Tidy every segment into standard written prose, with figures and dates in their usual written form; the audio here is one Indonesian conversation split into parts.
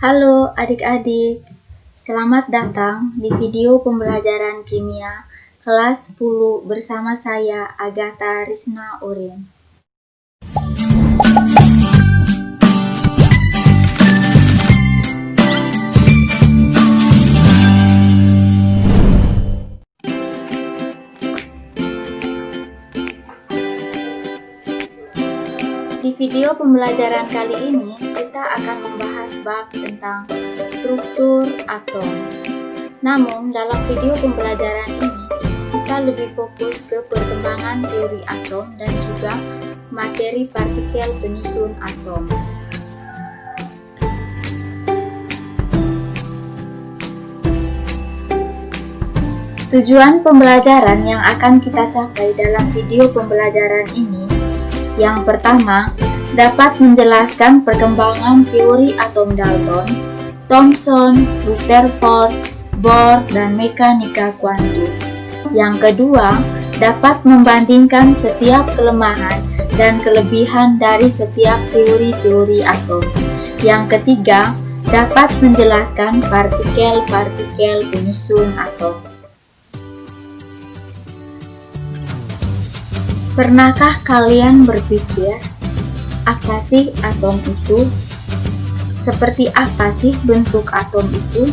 Halo adik-adik, selamat datang di video pembelajaran kimia kelas 10 bersama saya Agatha Risna Oren. Di video pembelajaran kali ini, kita akan membahas bab tentang struktur atom. Namun, dalam video pembelajaran ini, kita lebih fokus ke perkembangan teori atom dan juga materi partikel penyusun atom. Tujuan pembelajaran yang akan kita capai dalam video pembelajaran ini, yang pertama, dapat menjelaskan perkembangan teori atom Dalton, Thomson, Rutherford, Bohr, dan mekanika kuantum. Yang kedua, dapat membandingkan setiap kelemahan dan kelebihan dari setiap teori-teori atom. Yang ketiga, dapat menjelaskan partikel-partikel penyusun atom. Pernahkah kalian berpikir, apa sih atom itu? Seperti apa sih bentuk atom itu?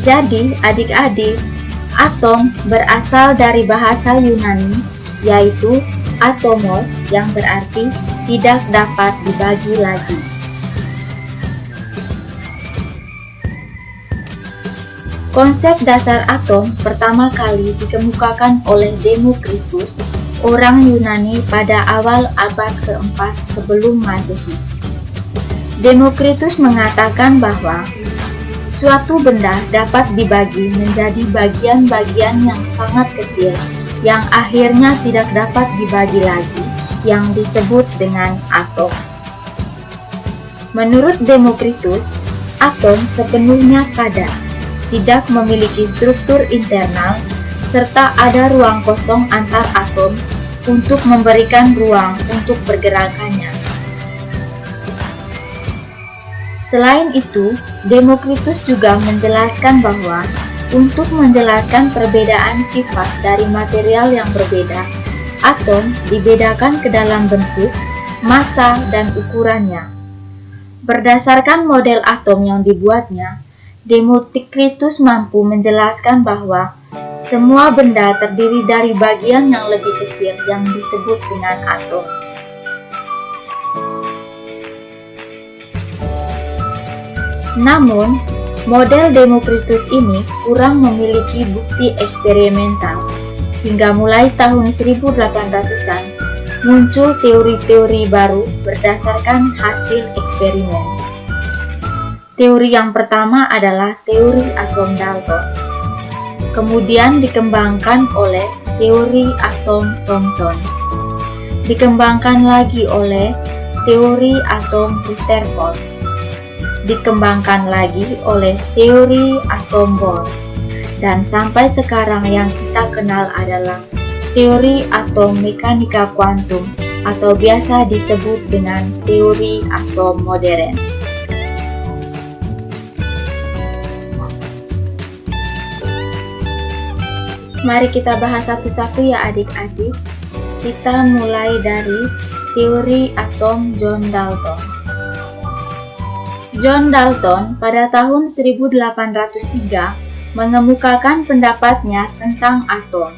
Jadi, adik-adik, atom berasal dari bahasa Yunani, yaitu atomos, yang berarti tidak dapat dibagi lagi. Konsep dasar atom pertama kali dikemukakan oleh Demokritus, orang Yunani pada awal abad ke-4 sebelum Masehi. Demokritus mengatakan bahwa suatu benda dapat dibagi menjadi bagian-bagian yang sangat kecil yang akhirnya tidak dapat dibagi lagi, yang disebut dengan atom. Menurut Demokritus, atom sepenuhnya padat, tidak memiliki struktur internal, serta ada ruang kosong antar atom untuk memberikan ruang untuk pergerakannya. Selain itu, Demokritus juga menjelaskan bahwa untuk menjelaskan perbedaan sifat dari material yang berbeda, atom dibedakan ke dalam bentuk, massa, dan ukurannya. Berdasarkan model atom yang dibuatnya, Demokritus mampu menjelaskan bahwa semua benda terdiri dari bagian yang lebih kecil yang disebut dengan atom. Namun, model Demokritus ini kurang memiliki bukti eksperimental. Hingga mulai tahun 1800-an, muncul teori-teori baru berdasarkan hasil eksperimen. Teori yang pertama adalah teori atom Dalton. Kemudian dikembangkan oleh teori atom Thomson. Dikembangkan lagi oleh teori atom Rutherford. Dikembangkan lagi oleh teori atom Bohr. Dan sampai sekarang yang kita kenal adalah teori atom mekanika kuantum atau biasa disebut dengan teori atom modern. Mari kita bahas satu-satu ya adik-adik. Kita mulai dari teori atom John Dalton. John Dalton pada tahun 1803 mengemukakan pendapatnya tentang atom.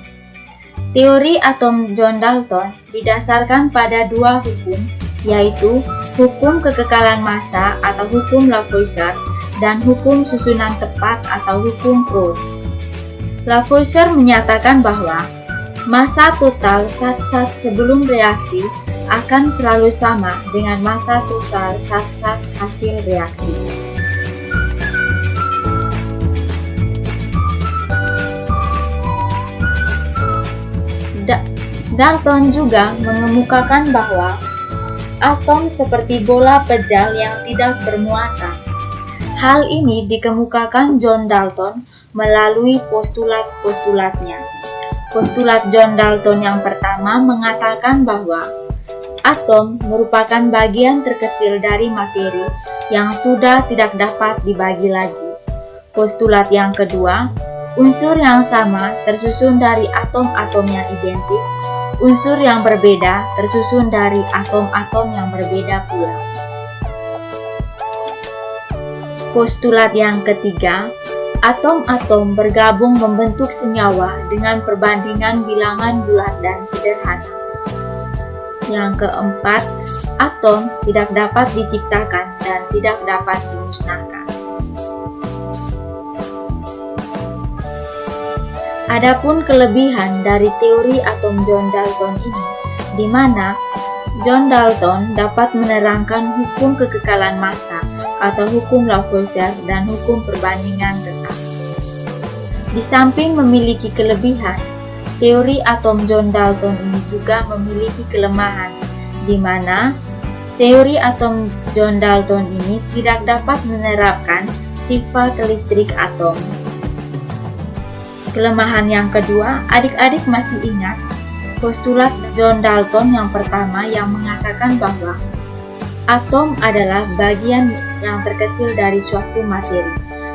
Teori atom John Dalton didasarkan pada dua hukum, yaitu hukum kekekalan massa atau hukum Lavoisier dan hukum susunan tepat atau hukum Crookes. Lavoisier menyatakan bahwa massa total zat-zat sebelum reaksi akan selalu sama dengan massa total zat-zat hasil reaksi. Dalton juga mengemukakan bahwa atom seperti bola pejal yang tidak bermuatan. Hal ini dikemukakan John Dalton melalui postulat-postulatnya. Postulat John Dalton yang pertama mengatakan bahwa atom merupakan bagian terkecil dari materi yang sudah tidak dapat dibagi lagi. Postulat yang kedua, unsur yang sama tersusun dari atom-atom yang identik, unsur yang berbeda tersusun dari atom-atom yang berbeda pula. Postulat yang ketiga, atom-atom bergabung membentuk senyawa dengan perbandingan bilangan bulat dan sederhana. Yang keempat, atom tidak dapat diciptakan dan tidak dapat dimusnahkan. Adapun kelebihan dari teori atom John Dalton ini, di mana John Dalton dapat menerangkan hukum kekekalan massa atau hukum Lavoisier dan hukum perbandingan tetap. Di samping memiliki kelebihan, teori atom John Dalton ini juga memiliki kelemahan, di mana teori atom John Dalton ini tidak dapat menerapkan sifat listrik atom. Kelemahan yang kedua, adik-adik masih ingat postulat John Dalton yang pertama yang mengatakan bahwa atom adalah bagian yang terkecil dari suatu materi.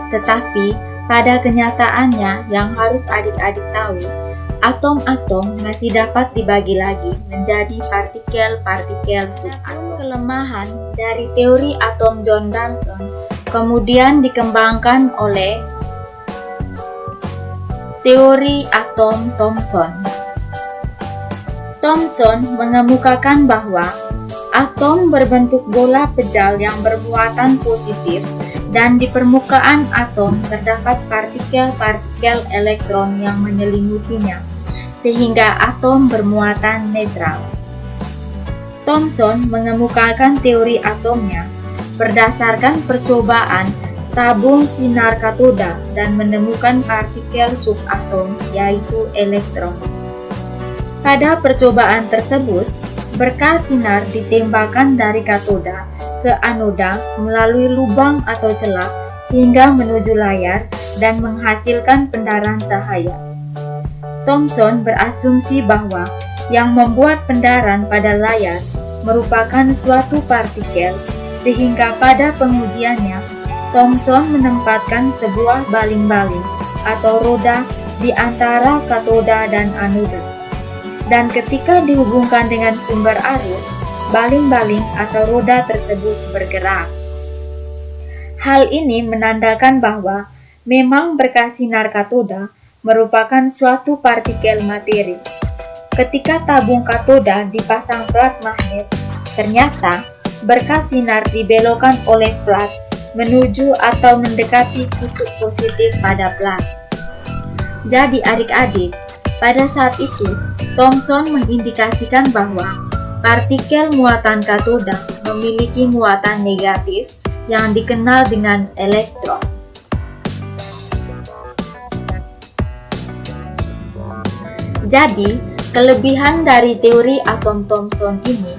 Tetapi pada kenyataannya yang harus adik-adik tahu, atom-atom masih dapat dibagi lagi menjadi partikel-partikel subatom. Kelemahan dari teori atom John Dalton kemudian dikembangkan oleh teori atom Thomson. Thomson mengemukakan bahwa atom berbentuk bola pejal yang bermuatan positif dan di permukaan atom terdapat partikel-partikel elektron yang menyelimutinya, sehingga atom bermuatan netral. Thomson mengemukakan teori atomnya berdasarkan percobaan tabung sinar katoda dan menemukan partikel subatom yaitu elektron. Pada percobaan tersebut, berkas sinar ditembakkan dari katoda ke anoda melalui lubang atau celah hingga menuju layar dan menghasilkan pendaran cahaya. Thomson berasumsi bahwa yang membuat pendaran pada layar merupakan suatu partikel, sehingga pada pengujiannya Thomson menempatkan sebuah baling-baling atau roda di antara katoda dan anoda. Dan ketika dihubungkan dengan sumber arus, baling-baling atau roda tersebut bergerak. Hal ini menandakan bahwa memang berkas sinar katoda merupakan suatu partikel materi. Ketika tabung katoda dipasang plat magnet, ternyata berkas sinar dibelokkan oleh plat menuju atau mendekati kutub positif pada plat. Jadi adik-adik, pada saat itu Thomson mengindikasikan bahwa partikel muatan katoda memiliki muatan negatif yang dikenal dengan elektron. Jadi, kelebihan dari teori atom Thomson ini,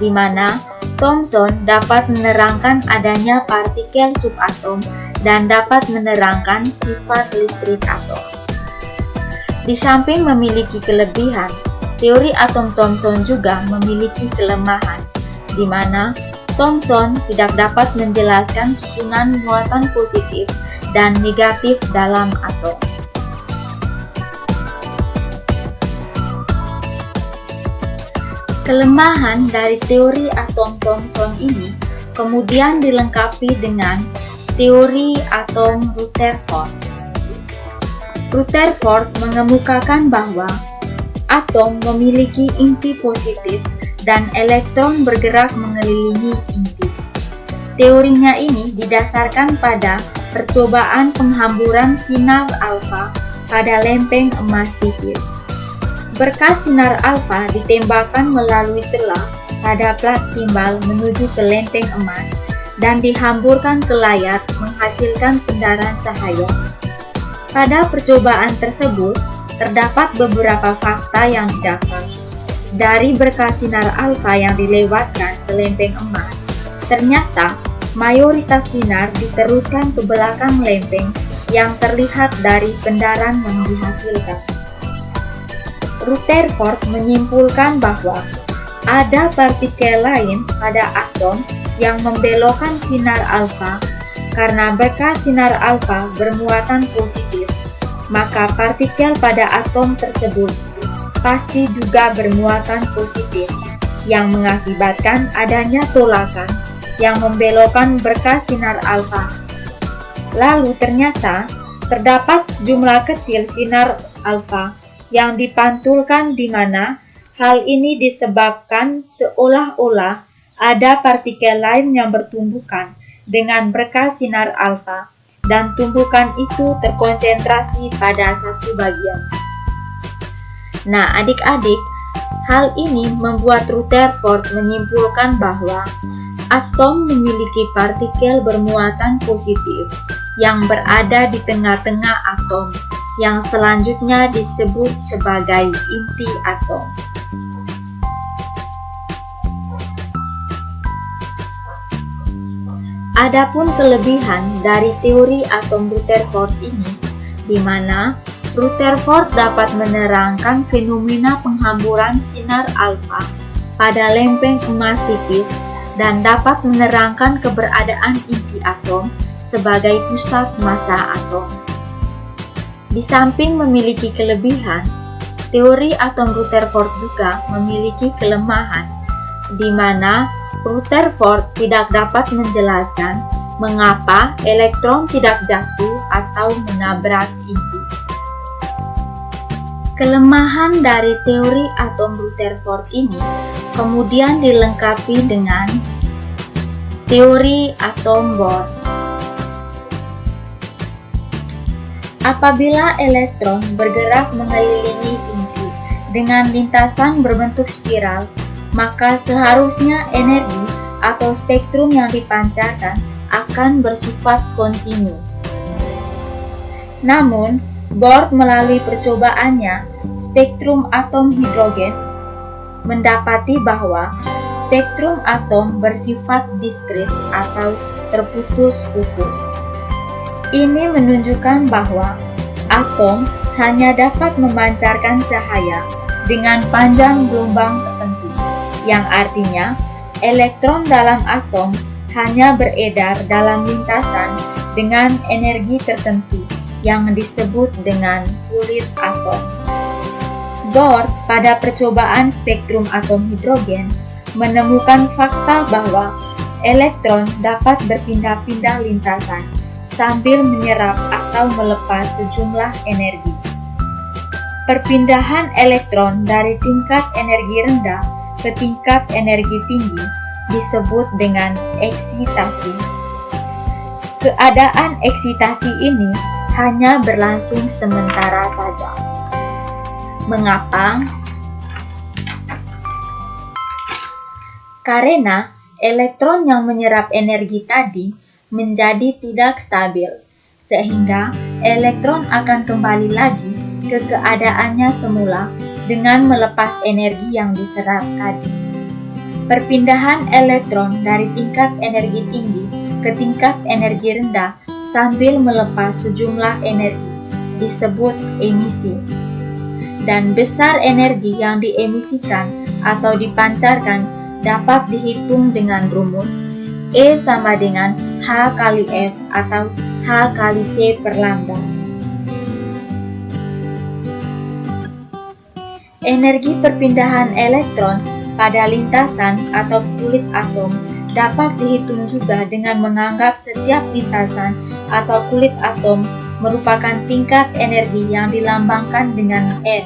di mana Thomson dapat menerangkan adanya partikel subatom dan dapat menerangkan sifat listrik atom. Di samping memiliki kelebihan, teori atom Thomson juga memiliki kelemahan, di mana Thomson tidak dapat menjelaskan susunan muatan positif dan negatif dalam atom. Kelemahan dari teori atom Thomson ini kemudian dilengkapi dengan teori atom Rutherford. Rutherford mengemukakan bahwa atom memiliki inti positif dan elektron bergerak mengelilingi inti. Teorinya ini didasarkan pada percobaan penghamburan sinar alfa pada lempeng emas tipis. Berkas sinar alfa ditembakkan melalui celah pada plat timbal menuju ke lempeng emas dan dihamburkan ke layar menghasilkan pendaran cahaya. Pada percobaan tersebut, terdapat beberapa fakta yang didapat. Dari berkas sinar alfa yang dilewatkan ke lempeng emas, ternyata mayoritas sinar diteruskan ke belakang lempeng yang terlihat dari pendaran yang dihasilkan. Rutherford menyimpulkan bahwa ada partikel lain pada atom yang membelokkan sinar alfa. Karena berkas sinar alfa bermuatan positif, maka partikel pada atom tersebut pasti juga bermuatan positif, yang mengakibatkan adanya tolakan yang membelokkan berkas sinar alfa. Lalu ternyata terdapat sejumlah kecil sinar alfa yang dipantulkan, di mana hal ini disebabkan seolah-olah ada partikel lain yang bertumbukan dengan berkas sinar alfa, dan tumbukan itu terkonsentrasi pada satu bagian. Nah, adik-adik, hal ini membuat Rutherford menyimpulkan bahwa atom memiliki partikel bermuatan positif yang berada di tengah-tengah atom, yang selanjutnya disebut sebagai inti atom. Adapun kelebihan dari teori atom Rutherford ini, di mana Rutherford dapat menerangkan fenomena penghamburan sinar alfa pada lempeng emas tipis dan dapat menerangkan keberadaan inti atom sebagai pusat massa atom. Di samping memiliki kelebihan, teori atom Rutherford juga memiliki kelemahan, di mana Rutherford tidak dapat menjelaskan mengapa elektron tidak jatuh atau menabrak inti. Kelemahan dari teori atom Rutherford ini kemudian dilengkapi dengan teori atom Bohr. Apabila elektron bergerak mengelilingi inti dengan lintasan berbentuk spiral, maka seharusnya energi atau spektrum yang dipancarkan akan bersifat kontinu. Namun, Bohr melalui percobaannya spektrum atom hidrogen mendapati bahwa spektrum atom bersifat diskret atau terputus-putus. Ini menunjukkan bahwa atom hanya dapat memancarkan cahaya dengan panjang gelombang tertentu, yang artinya elektron dalam atom hanya beredar dalam lintasan dengan energi tertentu yang disebut dengan kulit atom. Bohr pada percobaan spektrum atom hidrogen menemukan fakta bahwa elektron dapat berpindah-pindah lintasan sambil menyerap atau melepas sejumlah energi. Perpindahan elektron dari tingkat energi rendah ke tingkat energi tinggi disebut dengan eksitasi. Keadaan eksitasi ini hanya berlangsung sementara saja. Mengapa? Karena elektron yang menyerap energi tadi menjadi tidak stabil, sehingga elektron akan kembali lagi ke keadaannya semula dengan melepas energi yang diserap tadi. Perpindahan elektron dari tingkat energi tinggi ke tingkat energi rendah sambil melepas sejumlah energi disebut emisi. Dan besar energi yang diemisikan atau dipancarkan dapat dihitung dengan rumus E sama dengan H kali F atau H kali C per lambda. Energi perpindahan elektron pada lintasan atau kulit atom dapat dihitung juga dengan menganggap setiap lintasan atau kulit atom merupakan tingkat energi yang dilambangkan dengan N,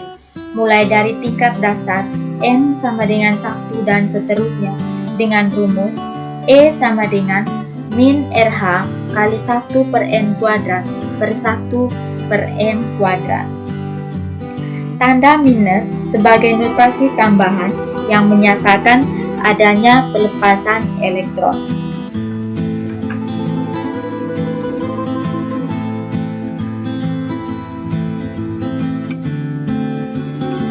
mulai dari tingkat dasar N sama dengan 1 dan seterusnya, dengan rumus E sama dengan min RH kali 1 per N kuadrat per 1 per M kuadrat. Tanda minus sebagai notasi tambahan yang menyatakan adanya pelepasan elektron.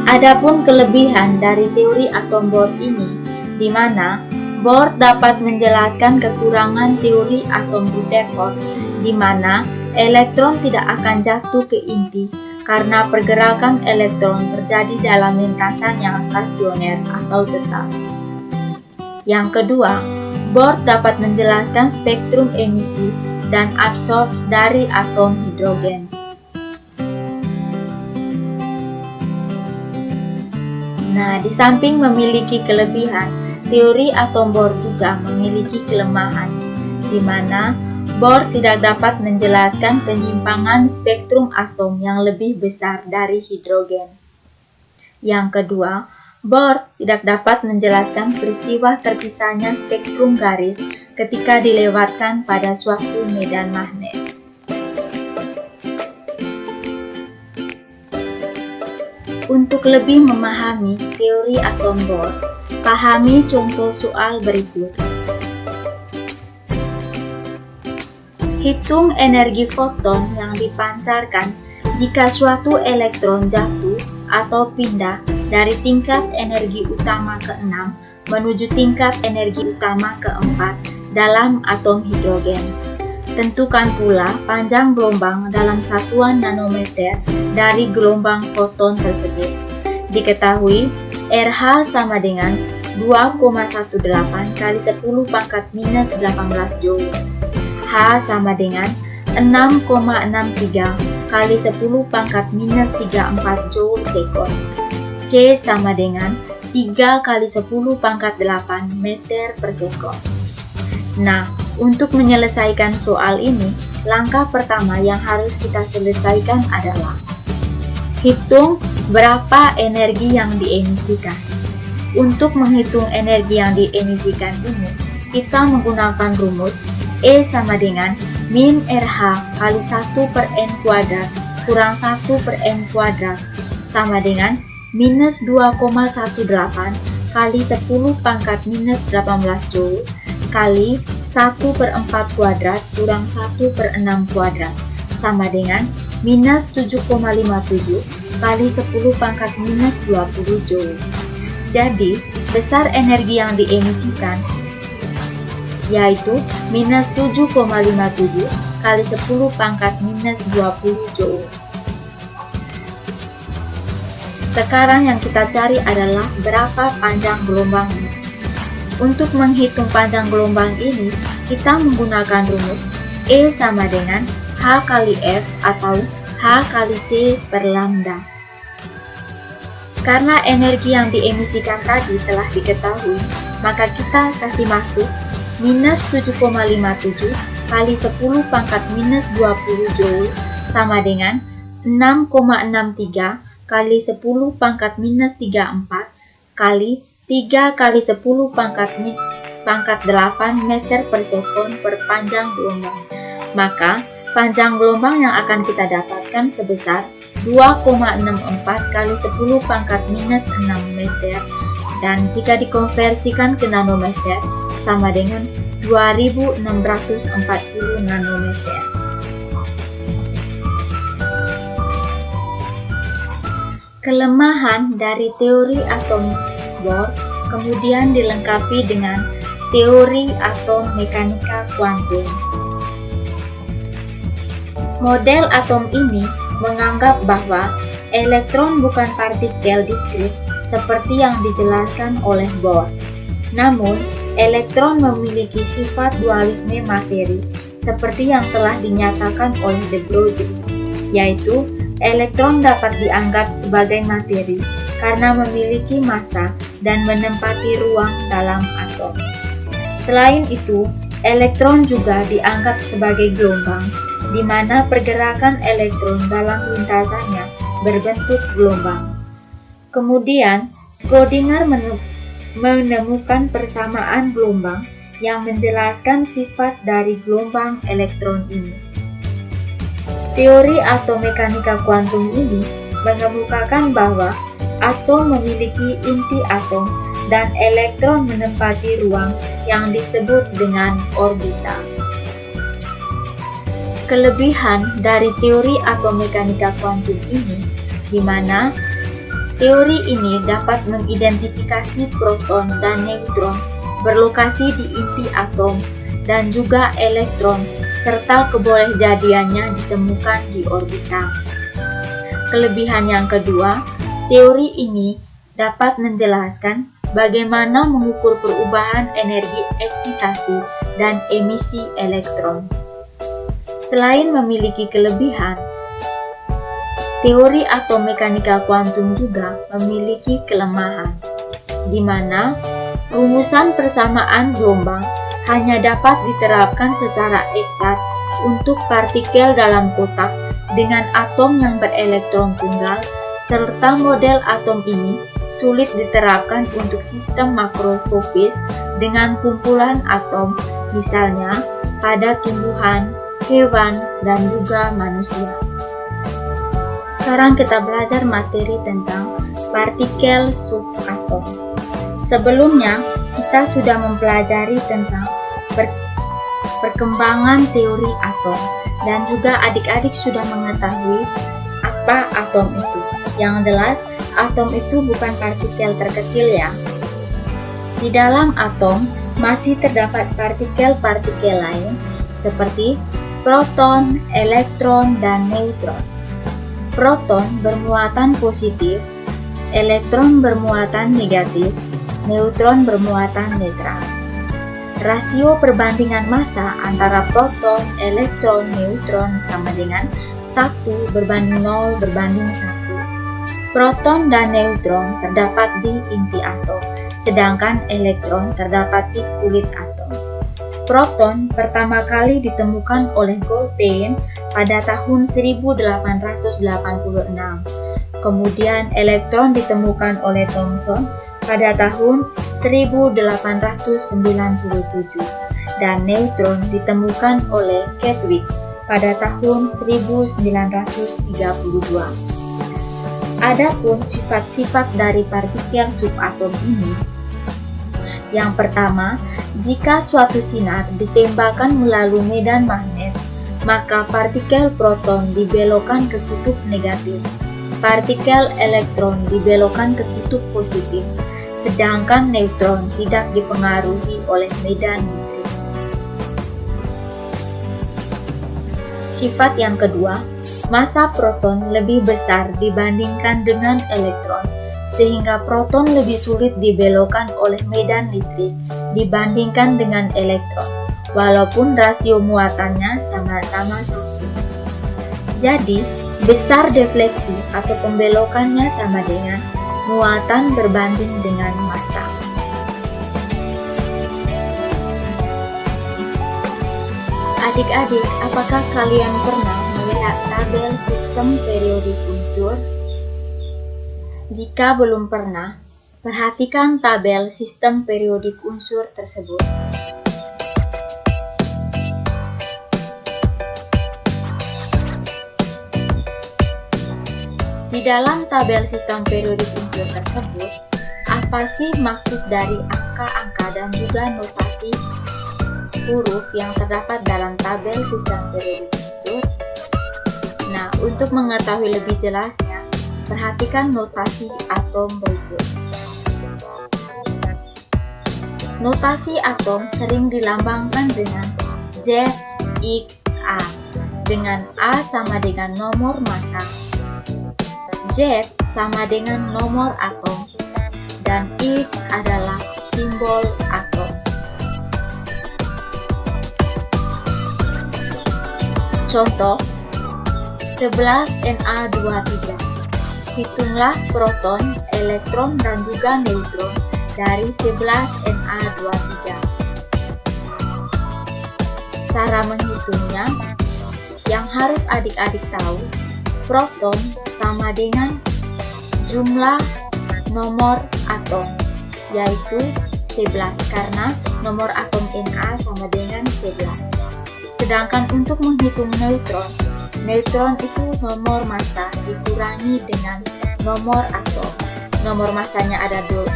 Adapun kelebihan dari teori atom Bohr ini, di mana Bohr dapat menjelaskan kekurangan teori atom Rutherford, di mana elektron tidak akan jatuh ke inti karena pergerakan elektron terjadi dalam lintasan yang stasioner atau tetap. Yang kedua, Bohr dapat menjelaskan spektrum emisi dan absorpsi dari atom hidrogen. Nah, di samping memiliki kelebihan, teori atom Bohr juga memiliki kelemahan, di mana Bohr tidak dapat menjelaskan penyimpangan spektrum atom yang lebih besar dari hidrogen. Yang kedua, Bohr tidak dapat menjelaskan peristiwa terpisahnya spektrum garis ketika dilewatkan pada suatu medan magnet. Untuk lebih memahami teori atom Bohr, pahami contoh soal berikut. Hitung energi foton yang dipancarkan jika suatu elektron jatuh atau pindah dari tingkat energi utama ke-6 menuju tingkat energi utama ke-4 dalam atom hidrogen. Tentukan pula panjang gelombang dalam satuan nanometer dari gelombang foton tersebut. Diketahui RH sama dengan 2,18 kali 10 pangkat minus 18 joule. H sama dengan 6,63 kali 10 pangkat minus 34 joule sekon. C sama dengan 3 kali 10 pangkat 8 meter per sekon. Nah, untuk menyelesaikan soal ini, langkah pertama yang harus kita selesaikan adalah hitung berapa energi yang diemisikan. Untuk menghitung energi yang diemisikan ini, kita menggunakan rumus E sama dengan min RH kali 1 per N kuadrat kurang 1 per N kuadrat sama dengan minus 2,18 kali 10 pangkat minus 18 joule kali 1 per 4 kuadrat kurang 1 per 6 kuadrat sama dengan minus 7,57 kali 10 pangkat minus 20 joule. Jadi, besar energi yang diemisikan yaitu minus 7,57 kali 10 pangkat minus 20 joule. Sekarang yang kita cari adalah berapa panjang gelombangnya. Untuk menghitung panjang gelombang ini, kita menggunakan rumus E sama dengan H kali F atau H kali C per lambda. Karena energi yang diemisikan tadi telah diketahui, maka kita kasih masuk minus 7,57 kali 10 pangkat minus 20 joule sama dengan 6,63 kali 10 pangkat minus 34 kali 3 kali 10 pangkat 8 meter per sekon per panjang gelombang. Maka, panjang gelombang yang akan kita dapatkan sebesar 2,64 kali 10 pangkat minus 6 meter. Dan jika dikonversikan ke nanometer, sama dengan 2640 nanometer. Kelemahan dari teori atom Bohr kemudian dilengkapi dengan teori atom mekanika kuantum. Model atom ini menganggap bahwa elektron bukan partikel diskrit seperti yang dijelaskan oleh Bohr. Namun, elektron memiliki sifat dualisme materi seperti yang telah dinyatakan oleh de Broglie, yaitu elektron dapat dianggap sebagai materi karena memiliki massa dan menempati ruang dalam atom. Selain itu, elektron juga dianggap sebagai gelombang, di mana pergerakan elektron dalam lintasannya berbentuk gelombang. Kemudian, Schrödinger menemukan persamaan gelombang yang menjelaskan sifat dari gelombang elektron ini. Teori atom mekanika kuantum ini mengemukakan bahwa atom memiliki inti atom dan elektron menempati ruang yang disebut dengan orbital. Kelebihan dari teori atom mekanika kuantum ini, di mana teori ini dapat mengidentifikasi proton dan neutron berlokasi di inti atom dan juga elektron, serta kebolehjadiannya ditemukan di orbital. Kelebihan yang kedua, teori ini dapat menjelaskan bagaimana mengukur perubahan energi eksitasi dan emisi elektron. Selain memiliki kelebihan, teori atom mekanika kuantum juga memiliki kelemahan, di mana rumusan persamaan gelombang hanya dapat diterapkan secara eksat untuk partikel dalam kotak dengan atom yang berelektron tunggal, serta model atom ini sulit diterapkan untuk sistem makroskopis dengan kumpulan atom, misalnya pada tumbuhan, hewan, dan juga manusia. Sekarang kita belajar materi tentang partikel subatom. Sebelumnya, kita sudah mempelajari tentang perkembangan teori atom, dan juga adik-adik sudah mengetahui apa atom itu. Yang jelas, atom itu bukan partikel terkecil ya. Di dalam atom masih terdapat partikel-partikel lain seperti proton, elektron, dan neutron. Proton bermuatan positif, elektron bermuatan negatif, neutron bermuatan netral. Rasio perbandingan massa antara proton, elektron, neutron sama dengan 1:0/1. Proton dan neutron terdapat di inti atom, sedangkan elektron terdapat di kulit atom. Proton pertama kali ditemukan oleh Goldstein pada tahun 1886. Kemudian elektron ditemukan oleh Thomson pada tahun 1897 dan neutron ditemukan oleh Chadwick pada tahun 1932. Adapun sifat-sifat dari partikel subatom ini, yang pertama, jika suatu sinar ditembakkan melalui medan magnet, maka partikel proton dibelokkan ke kutub negatif, partikel elektron dibelokkan ke kutub positif, sedangkan neutron tidak dipengaruhi oleh medan listrik. Sifat yang kedua, massa proton lebih besar dibandingkan dengan elektron, sehingga proton lebih sulit dibelokkan oleh medan listrik dibandingkan dengan elektron, walaupun rasio muatannya sama-sama satu. Jadi, besar defleksi atau pembelokannya sama dengan muatan berbanding dengan massa. Adik-adik, apakah kalian pernah melihat tabel sistem periodik unsur? Jika belum pernah, perhatikan tabel sistem periodik unsur tersebut. Di dalam tabel sistem periodik unsur tersebut, apa sih maksud dari angka-angka dan juga notasi huruf yang terdapat dalam tabel sistem periodik unsur? Nah, untuk mengetahui lebih jelasnya, perhatikan notasi atom berikut. Notasi atom sering dilambangkan dengan Z, X, A, dengan A sama dengan nomor massa, Z sama dengan nomor atom, dan X adalah simbol atom. Contoh, 11Na23. Hitunglah proton, elektron, dan juga neutron dari 11Na23. Cara menghitungnya, yang harus adik-adik tahu, proton sama dengan jumlah nomor atom, yaitu 11, karena nomor atom Na sama dengan 11. Sedangkan untuk menghitung neutron, neutron itu nomor massa dikurangi dengan nomor atom. Nomor massanya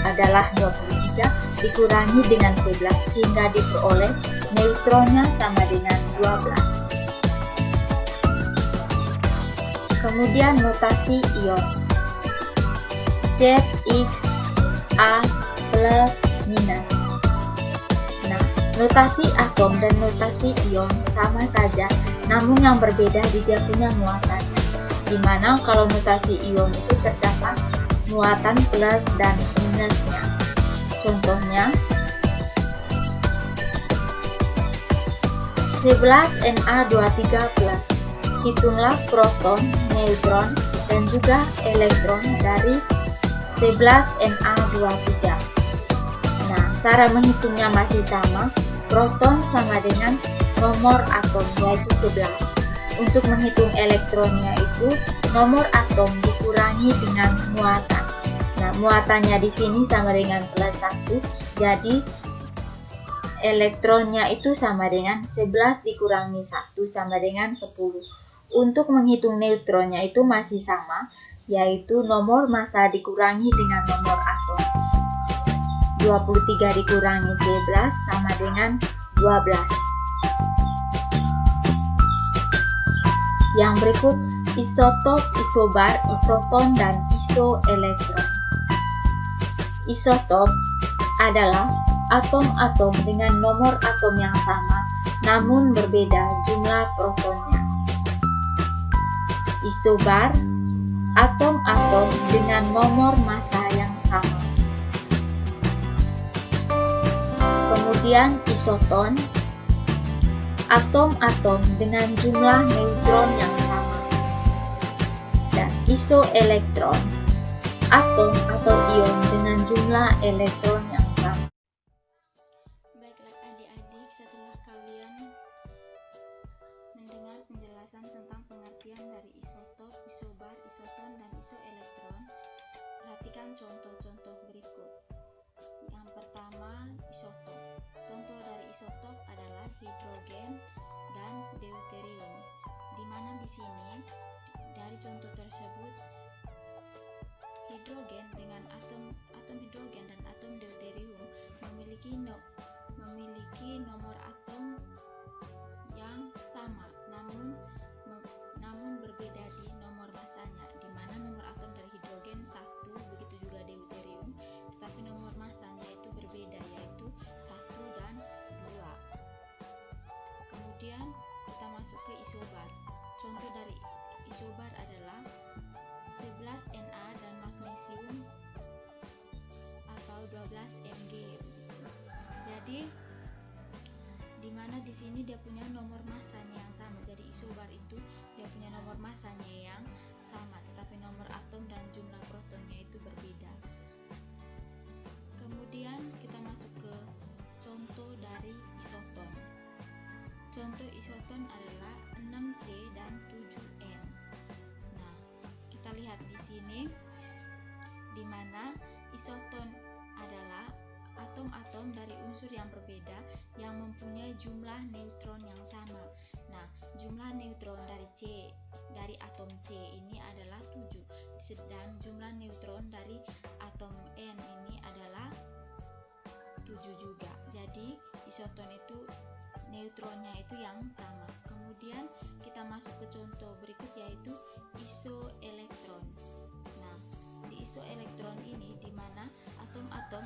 adalah 23 dikurangi dengan 11 sehingga diperoleh neutronnya sama dengan 12. Kemudian notasi ion, Z, X, A, plus, minus. Nah, notasi atom dan notasi ion sama saja, namun yang berbeda di dia punya muatannya. Dimana kalau notasi ion itu terdapat muatan plus dan minusnya. contohnya 11Na23+. Hitunglah proton, neutron, dan juga elektron dari 11Na23. Nah, cara menghitungnya masih sama. Proton sama dengan nomor atom, yaitu 11. Untuk menghitung elektronnya itu nomor atom dikurangi dengan muatan. Nah, muatannya di sini sama dengan +1, jadi elektronnya itu sama dengan 11 dikurangi 1 sama dengan 10. Untuk menghitung neutronnya itu masih sama, yaitu nomor massa dikurangi dengan nomor atom. 23 dikurangi 11 sama dengan 12. Yang berikut isotop, isobar, isoton, dan isoelektron. Isotop adalah atom-atom dengan nomor atom yang sama namun berbeda jumlah protonnya. Isobar, atom-atom dengan nomor massa yang sama. Kemudian isoton, atom-atom dengan jumlah neutron yang sama. Dan isoelektron, atom atau ion dengan jumlah elektron yang sama. Baiklah adik-adik, setelah kalian mendengar penjelasan tentang pengertian dari isotop, isobar, isoton, dan isoelektron, perhatikan contoh-contoh berikut. Yang pertama, isotop. Contoh dari isotop adalah hidrogen dan deuterium. Di mana di sini dari contoh tersebut hidrogen dengan atom hidrogen dan atom deuterium memiliki nomor atom yang sama, namun berbeda di nomor massanya, di mana nomor atom dari hidrogen 1, begitu juga deuterium, tetapi nomor massanya itu berbeda, yaitu 1 dan 2. Kemudian kita masuk ke isobar. Contoh dari isobar adalah 11Na dan magnesium atau 12Mg. Jadi di mana di sini dia punya nomor massanya yang sama. Jadi isobar itu dia punya nomor massanya yang sama, tetapi nomor atom dan jumlah protonnya itu berbeda. Kemudian kita masuk ke contoh dari isoton. Contoh isoton adalah 6C dan 7N. Nah, kita lihat di sini di mana isoton adalah atom-atom dari unsur yang berbeda yang mempunyai jumlah neutron yang sama. Nah, jumlah neutron dari atom C ini adalah 7, dan jumlah neutron dari atom N ini adalah 7 juga. Jadi isoton itu neutronnya itu yang sama. Kemudian kita masuk ke contoh berikut, yaitu isoelektron. Nah, di isoelektron ini di mana atom-atom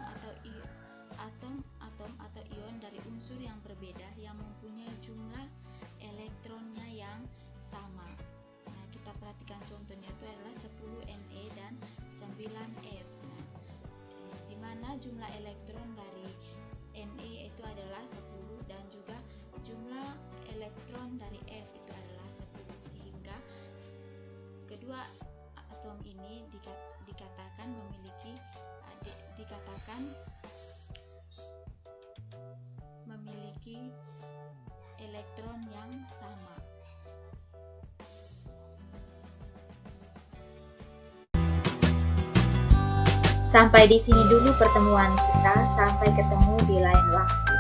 atau ion dari unsur yang berbeda yang mempunyai jumlah elektronnya yang sama. Nah, kita perhatikan contohnya itu adalah 10Ne dan 9F. Nah, di mana jumlah elektron dari Ne itu adalah 10 dan juga jumlah elektron dari F itu adalah 10, sehingga kedua atom ini dikatakan memiliki elektron yang sama. Sampai di sini dulu pertemuan kita. Sampai ketemu di lain waktu.